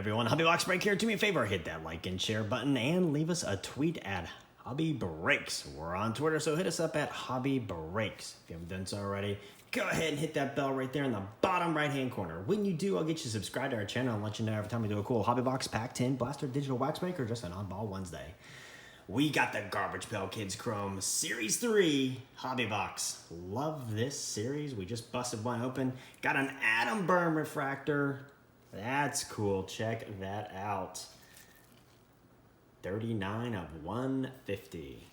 everyone, Hobby Box Break here. Do me a favor, hit that like and share button and leave us a tweet at Hobby Breaks. We're on Twitter, so hit us up at Hobby Breaks. If you haven't done so already, go ahead and hit that bell right there in the bottom right-hand corner. When you do, I'll get you subscribed to our channel and let you know every time we do a cool Hobby Box, Pack 10, Blaster, Digital Wax Break, or just an Oddball Wednesday. We got the Garbage Pail Kids Chrome Series 3 Hobby Box. Love this series. We just busted one open. Got an atom burn refractor. That's cool. Check that out. 39 of 150.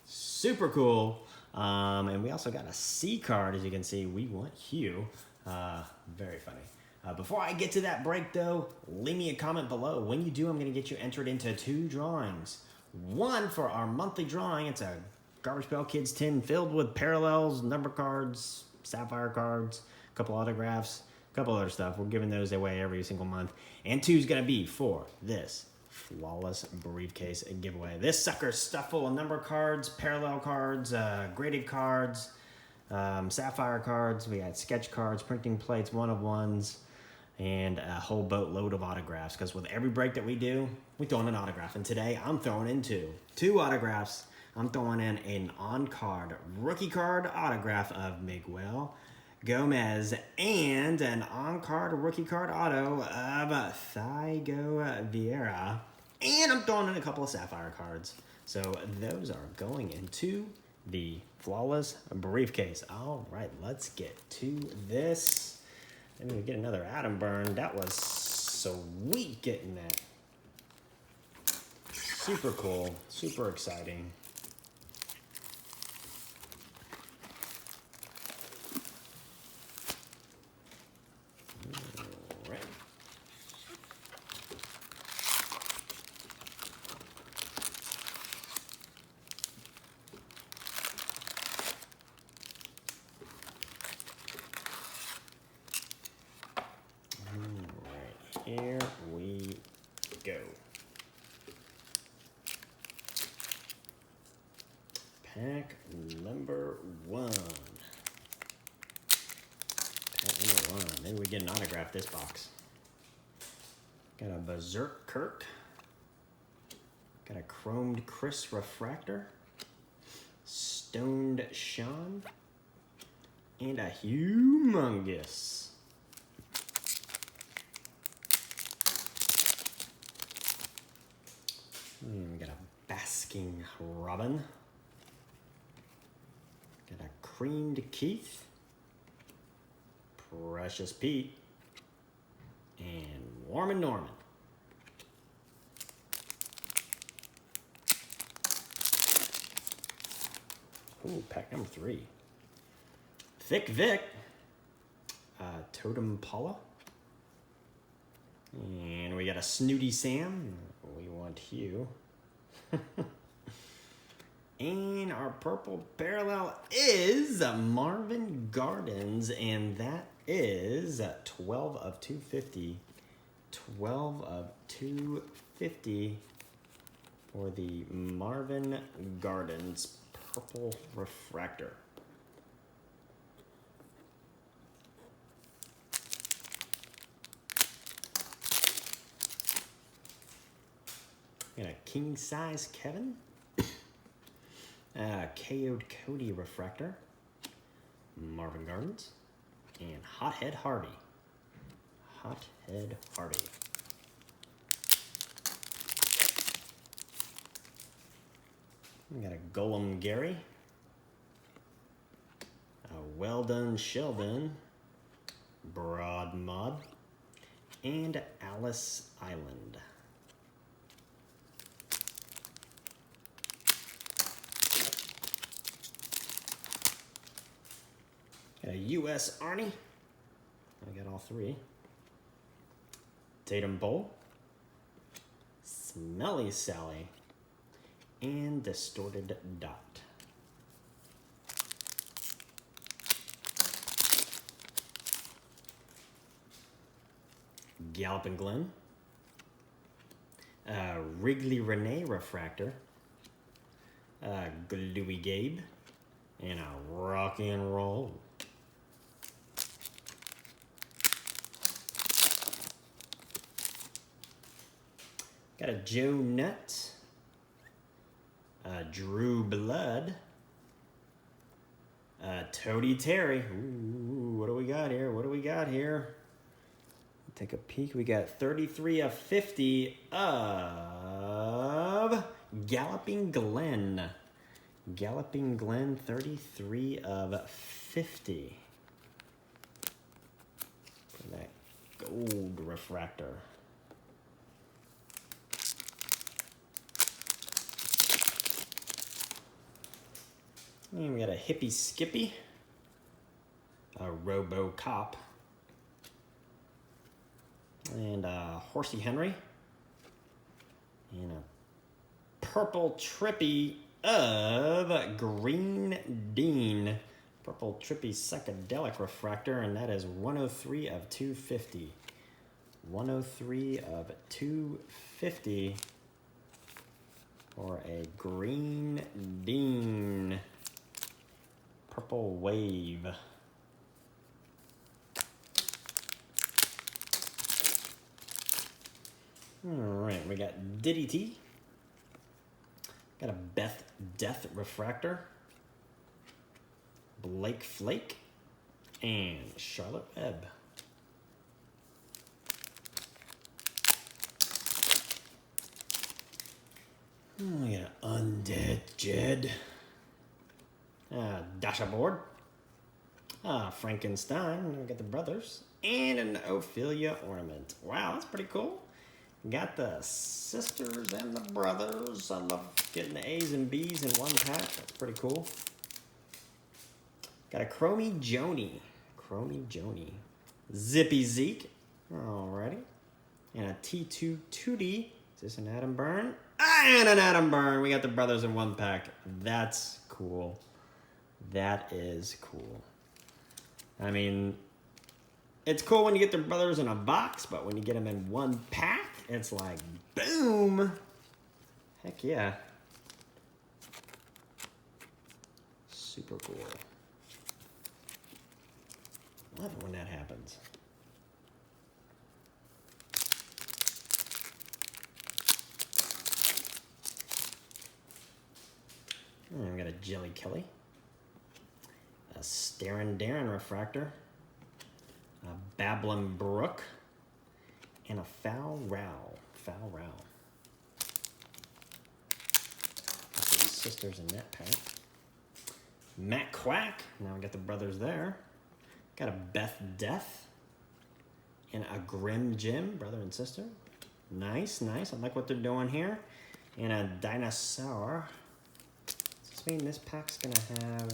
Super cool. And we also got a C card, as you can see. We want Hugh. Very funny. Before I get to that break, though, leave me a comment below. When you do, I'm going to get you entered into 2 drawings. One for our monthly drawing. It's a Garbage Pail Kids tin filled with parallels, number cards, sapphire cards, a couple autographs, a couple other stuff. We're giving those away every single month. And 2 is going to be for this flawless briefcase giveaway. This sucker's stuffed full of number cards, parallel cards, graded cards, sapphire cards. We got sketch cards, printing plates, one-of-ones, and a whole boatload of autographs. Because with every break that we do, we throw in an autograph. And today, I'm throwing in two autographs. I'm throwing in an on-card rookie card autograph of Miguel Gomez and an on-card rookie card auto of Thiago Vieira. And I'm throwing in a couple of sapphire cards. So those are going into the flawless briefcase. All right, let's get to this. And we get another atom burn. That was sweet getting that. Super cool, super exciting. All right. Here we go. Pack number 1. Pack number 1. Maybe we get an autograph this box. Got a Berserk Kirk. Got a chromed Chris refractor. Stoned Sean. And a humongous we got a Basking Robin. Got a Creamed Keith. Precious Pete. And Warman Norman. Ooh, pack number 3. Thick Vic. Totem Paula. And we got a Snooty Sam. We want Hugh. And our purple parallel is Marvin Gardens, and that is 12 of 250. 12 of 250 for the Marvin Gardens purple refractor. Got a king size Kevin, KO'd Cody refractor, Marvin Gardens, and Hothead Hardy. Hothead Hardy. We got a Golem Gary, a Well Done Sheldon, Broad Mod, and Alice Island. Got a U.S. Arnie. I got all 3. Tatum Bowl. Smelly Sally. And Distorted Dot. Galloping Glen. Wrigley Renee refractor. Gluey Gabe. And a rock and roll. Got a Joe Nutt. Drew Blood. Toady Terry. Ooh, what do we got here? What do we got here? Take a peek. We got 33 of 50 of Galloping Glen. Galloping Glen, 33 of 50. For that gold refractor. And we got a Hippie Skippy. A Robo Cop. And a Horsey Henry. And a Purple Trippy of Green Dean. Purple Trippy Psychedelic Refractor, and that is 103 of 250. 103 of 250 for a Green Dean. Purple Wave. All right, we got Diddy T. Got a Beth Death Refractor. Blake Flake. And Charlotte Webb. We got an Undead Jed. Dasha Board. Frankenstein. We got the brothers. And an Ophelia Ornament. Wow, that's pretty cool. Got the sisters and the brothers. I love getting the A's and B's in one pack. That's pretty cool. Got a Chromie Joni. Chromie Joni. Zippy Zeke. Alrighty. And a T2 2D. Is this an Adam Byrne? And an Adam Byrne. We got the brothers in one pack. That's cool. That is cool. I mean, it's cool when you get the brothers in a box, but when you get them in one pack, it's like, boom. Heck yeah. Super cool. Love it when that happens. And we got a Jelly Kelly. A Starin Darren Refractor. A Babylon Brook. And a Foul Row. Foul Row. Sisters in that pack. Matt Quack. Now we got the brothers there. Got a Beth Death. And a Grim Jim, brother and sister. Nice, nice. I like what they're doing here. And a Dinosaur. Does this mean this pack's gonna have...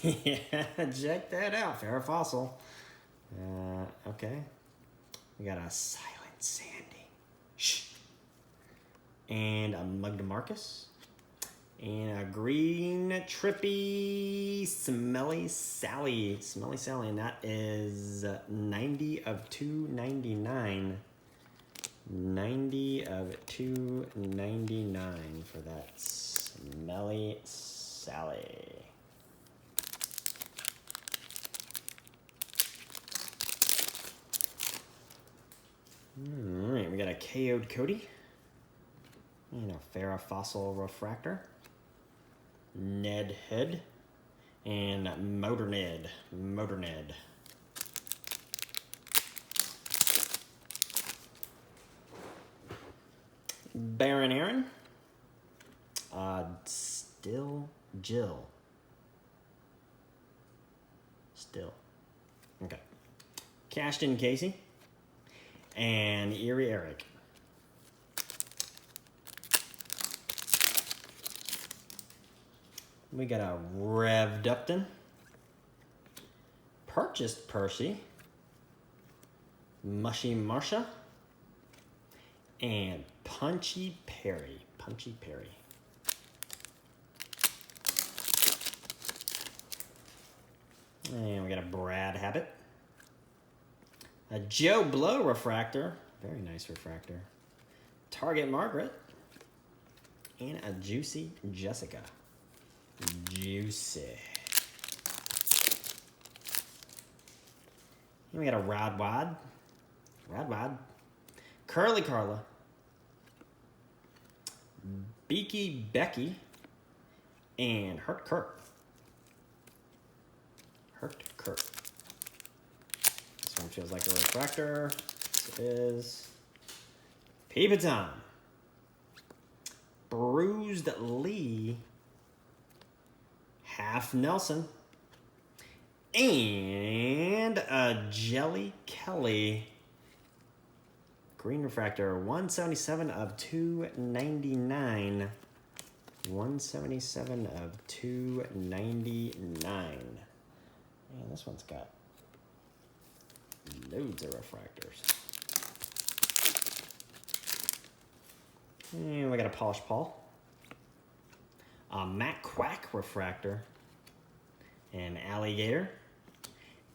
Yeah, check that out. Fair Fossil. Okay. We got a Silent Sandy. Shh. And a Mug DeMarcus. And a Green Trippy Smelly Sally. Smelly Sally. And that is 90 of 299. 90 of 299 for that Smelly Sally. All right, we got a KO'd Cody. And a Farrah Fossil Refractor. Ned Head. And Motor Ned. Motor Ned. Baron Aaron. Still Jill. Still. Okay. Cashton Casey. And Erie Eric. We got a Rev Dupton. Purchased Percy. Mushy Marsha. And Punchy Perry. Punchy Perry. And we got a Brad Habit. A Joe Blow Refractor. Very nice refractor. Target Margaret. And a Juicy Jessica. Juicy. And we got a Rod Wad. Rod. Curly Carla. Beaky Becky. And Hurt Kurt. This one feels like a refractor. This is Peepaton. Bruised Lee. Half Nelson. And a Jelly Kelly. Green refractor, 177 of 299. 177 of 299. Man, this one's got loads of refractors. And we got a Polish Paul. A Matt Quack refractor. An Alligator.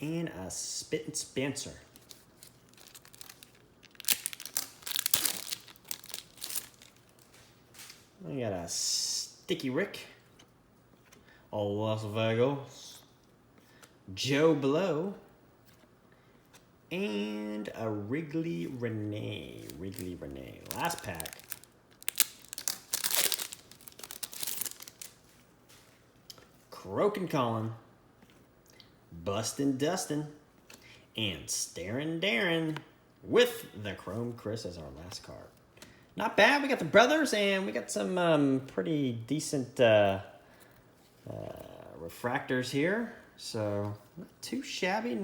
And a Spit and Spencer. We got a Sticky Rick, a Las Vegas, Joe Blow, and a Wrigley Renee. Last pack. Croaking Colin, Bustin' Dustin, and Staring Darren with the Chrome Chris as our last card. Not bad. We got the brothers, and we got some pretty decent refractors here. So not too shabby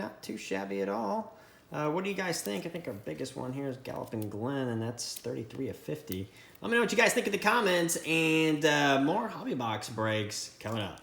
at all. What do you guys think? I think our biggest one here is Galloping Glen, and that's 33 of 50. Let me know what you guys think in the comments, and more hobby box breaks coming up.